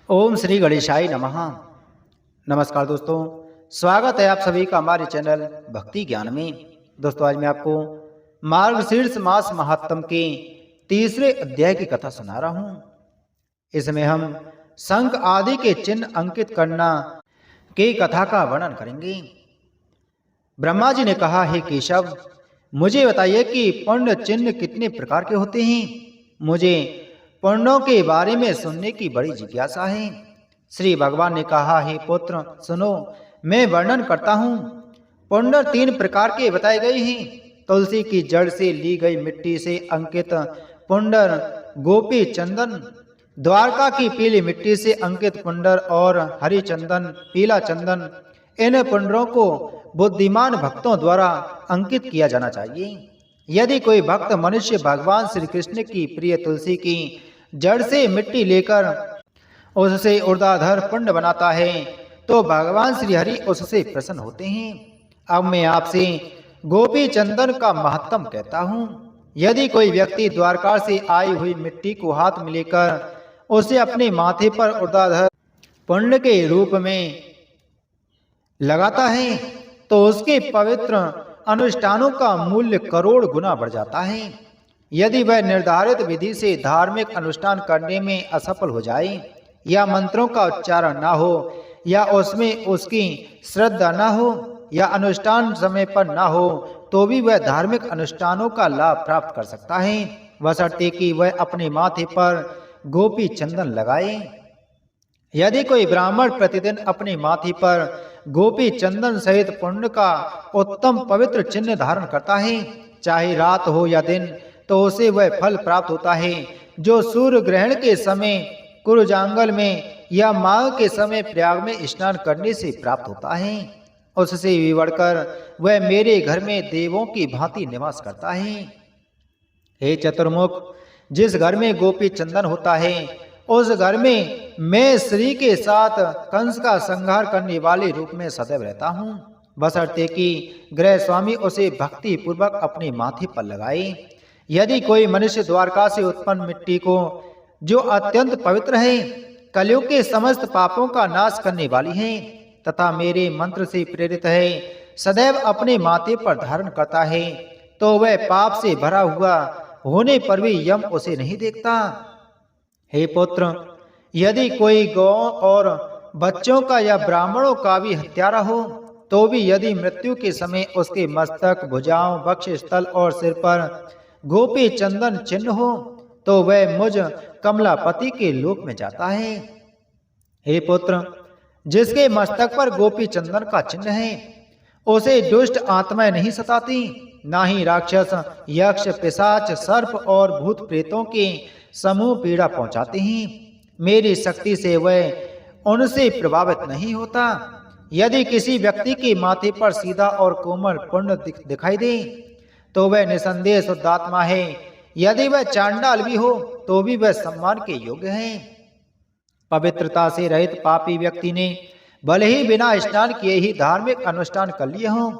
ओम श्री गणेशाय नमः। नमस्कार दोस्तों, स्वागत है आप सभी का हमारे चैनल भक्ति ज्ञान में। दोस्तों, आज मैं आपको मार्गशीर्ष मास महात्म के तीसरे अध्याय की कथा सुना रहा हूं। इसमें हम शंख आदि के चिन्ह अंकित करना के कथा का वर्णन करेंगे। ब्रह्मा जी ने कहा, हे केशव, मुझे बताइए कि पुण्य चिन्ह कितने प्रकार के होते हैं। मुझे पुण्यों के बारे में सुनने की बड़ी जिज्ञासा है। श्री भगवान ने कहा, हे पुत्र, सुनो, मैं वर्णन करता हूँ। पुण्य 3 प्रकार के बताए गए हैं। तुलसी की जड़ से ली गई मिट्टी से अंकित पुंडर, गोपी चंदन, द्वारका की पीली मिट्टी से अंकित पुंडर और हरि चंदन, पीला चंदन। इन पुंडरों को बुद्धिमान भक्तों द्वारा अंकित किया जाना चाहिए। यदि कोई भक्त मनुष्य भगवान श्री कृष्ण की प्रिय तुलसी की जड़ से मिट्टी लेकर उससे ऊर्ध्वाधर पुंड बनाता है तो भगवान श्री हरि उससे प्रसन्न होते हैं। अब मैं आपसे गोपी चंदन का महत्व कहता हूँ। यदि कोई व्यक्ति द्वारका से आई हुई मिट्टी को हाथ में लेकर उसे अपने माथे पर ऊर्ध्वाधर पुंड के रूप में लगाता है तो उसके पवित्र अनुष्ठानों का मूल्य करोड़ गुना बढ़ जाता है। यदि वह निर्धारित विधि से धार्मिक अनुष्ठान करने में असफल हो जाए, या मंत्रों का उच्चारण ना हो, या उसमें उसकी श्रद्धा ना हो, या अनुष्ठान समय पर ना हो, तो भी वह धार्मिक अनुष्ठानों का लाभ प्राप्त कर सकता है, बशर्ते कि वह अपने माथे पर गोपी चंदन लगाए। यदि कोई ब्राह्मण प्रतिदिन अपने माथे पर गोपी चंदन सहित पुण्य का उत्तम पवित्र चिन्ह धारण करता है, चाहे रात हो या दिन, तो उसे वह फल प्राप्त होता है जो सूर्य ग्रहण के समय कुरुजांगल में या माघ के समय प्रयाग में स्नान करने से प्राप्त होता है। उससे भी बढ़कर वह मेरे घर में देवों की भांति निवास करता है। हे चतुर्मुख, जिस घर में गोपी चंदन होता है उस घर में मैं श्री के साथ कंस का संहार करने वाले रूप में सदैव रहता हूँ, बशर्ते कि गृह स्वामी उसे भक्ति पूर्वक अपने माथे पर लगाए। यदि कोई मनुष्य द्वारका से उत्पन्न मिट्टी को, जो अत्यंत पवित्र है, कलयुग के समस्त पापों का नाश करने वाली है तथा मेरे मंत्र से प्रेरित है, सदैव अपने माथे पर धारण करता है, तो वह पाप से भरा हुआ होने पर भी यम उसे नहीं देखता। हे पुत्र, यदि कोई गौ और बच्चों का या ब्राह्मणों का भी हत्यारा हो, तो भी यदि मृत्यु के समय उसके मस्तक, भुजाओं, वक्ष स्थल और सिर पर गोपी चंदन चिन्ह हो, तो वह मुझ कमलापति के लोक में जाता है। हे पुत्र, जिसके मस्तक पर गोपी चंदन का चिन्ह है, उसे दुष्ट आत्माएं नहीं सताती, ना ही राक्षस, यक्ष, पिशाच, सर्प और भूत प्रेतों के समूह पीड़ा पहुंचाते हैं। मेरी शक्ति से वह उनसे प्रभावित नहीं होता। यदि किसी व्यक्ति के माथे पर सीधा और कोमल पुण्य दिखाई दे तो वह निसंदेह शुद्ध आत्मा है। यदि वह चांडाल भी हो तो भी वह सम्मान के योग्य है। पवित्रता से रहित पापी व्यक्ति ने भले ही बिना स्नान किए ही धार्मिक अनुष्ठान कर लिए हों,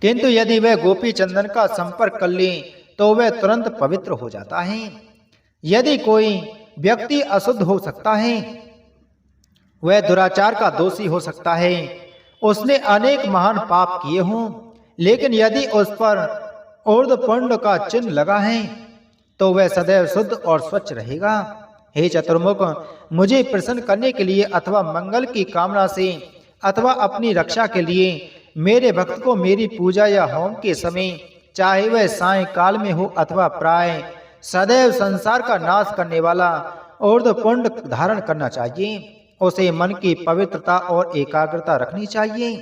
किंतु यदि वह गोपी चंदन का संपर्क कर ले तो वह तुरंत पवित्र हो जाता है। यदि कोई व्यक्ति अशुद्ध हो सकता है, वह दुराचार का दोषी हो सकता है, उसने अनेक महान पाप किए हों, लेकिन यदि उस पर ऊर्ध्वपुंड का चिन्ह लगा है तो वह सदैव शुद्ध और स्वच्छ रहेगा। हे चतुर्मुख, मुझे प्रसन्न करने के लिए अथवा मंगल की कामना से अथवा अपनी रक्षा के लिए मेरे भक्त को मेरी पूजा या होम के समय, चाहे वह सायंकाल में हो अथवा प्राय, सदैव संसार का नाश करने वाला ऊर्ध्वपुंड धारण करना चाहिए। उसे मन की पवित्रता और एकाग्रता रखनी चाहिए।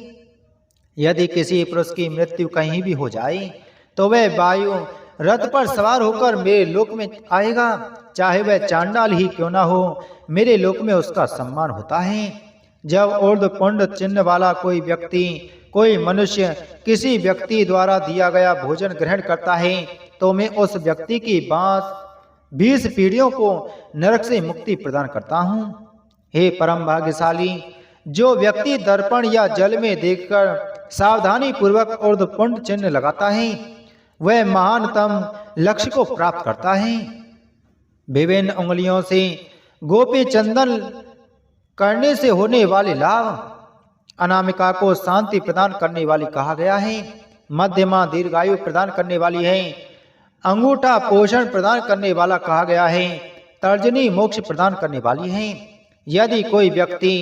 यदि किसी पुरुष की मृत्यु कहीं भी हो जाए तो वह वायु रथ पर सवार होकर मेरे लोक में आएगा, चाहे वह चांडाल ही क्यों ना हो, मेरे लोक में उसका सम्मान होता है। जब ऊर्ध्वपुंड चिन्ह वाला कोई व्यक्ति, कोई मनुष्य किसी व्यक्ति द्वारा दिया गया भोजन ग्रहण करता है तो मैं उस व्यक्ति की 20 पीढ़ियों को नरक से मुक्ति प्रदान करता हूँ। हे परम भाग्यशाली, जो व्यक्ति दर्पण या जल में देखकर सावधानी पूर्वक ऊर्ध्वपुंड चिन्ह लगाता है, वह महानतम लक्ष्य को प्राप्त करता है। विभिन्न उंगलियों से गोपी चंदन करने से होने वाले लाभ। अनामिका को शांति प्रदान करने वाली कहा गया है। मध्यमा दीर्घायु प्रदान करने वाली है। अंगूठा पोषण प्रदान करने वाला कहा गया है। तर्जनी मोक्ष प्रदान करने वाली है। यदि कोई व्यक्ति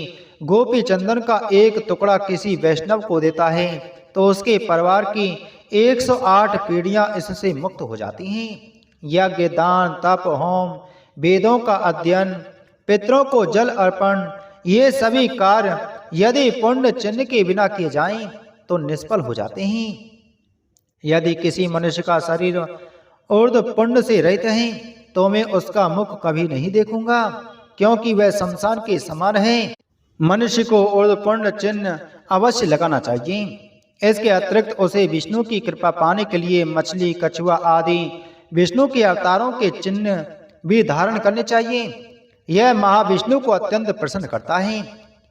गोपी चंदन का एक टुकड़ा किसी वैष्णव को देता है तो उसके परिवार की 108 पीढ़ियां इससे मुक्त हो जाती हैं। यज्ञ, दान, तप, होम, वेदों का अध्ययन, पितरों को जल अर्पण, ये सभी कार्य यदि पुण्य चिन्ह के बिना किए जाएं तो निष्फल हो जाते हैं। यदि किसी मनुष्य का शरीर ऊर्ध्व पुण्य से रहित है तो मैं उसका मुख कभी नहीं देखूंगा, क्योंकि वह शमशान के समान है। मनुष्य को ऊर्ध्व पुण्य चिन्ह अवश्य लगाना चाहिए। इसके अतिरिक्त उसे विष्णु की कृपा पाने के लिए मछली, कछुआ आदि विष्णु के अवतारों के चिन्ह भी धारण करने चाहिए। यह महाविष्णु को अत्यंत प्रसन्न करता है।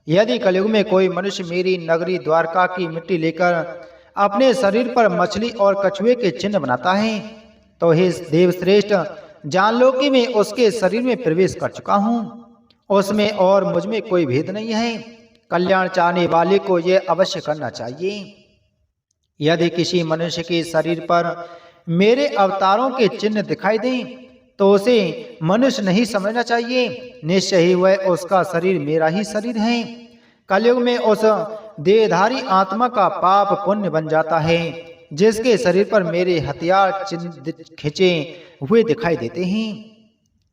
यदि कलयुग में कोई मनुष्य मेरी नगरी द्वारका की मिट्टी लेकर अपने शरीर पर मछली और कछुए के चिन्ह बनाता है तो हे देवश्रेष्ठ, जान लो कि मैं उसके शरीर में प्रवेश कर चुका हूँ। उसमें और मुझ में कोई भेद नहीं है। कल्याण चाहने वाले को यह अवश्य करना चाहिए। यदि किसी मनुष्य के शरीर पर मेरे अवतारों के चिन्ह दिखाई दें तो उसे मनुष्य नहीं समझना चाहिए। निश्चय ही वह उसका शरीर मेरा ही शरीर है। कलयुग में उस देहधारी आत्मा का पाप पुण्य बन जाता है जिसके शरीर पर मेरे हथियार चिन्ह खिंचे हुए दिखाई देते हैं।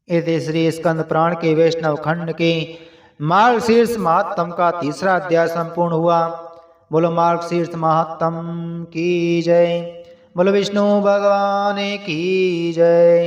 इस श्री स्कंद पुराण के वैष्णव खंड के मार्गशीर्ष महात्म का 3रा अध्याय संपूर्ण हुआ। बोलो मार्गशीर्ष महात्म की जय। बोलो विष्णु भगवान की जय।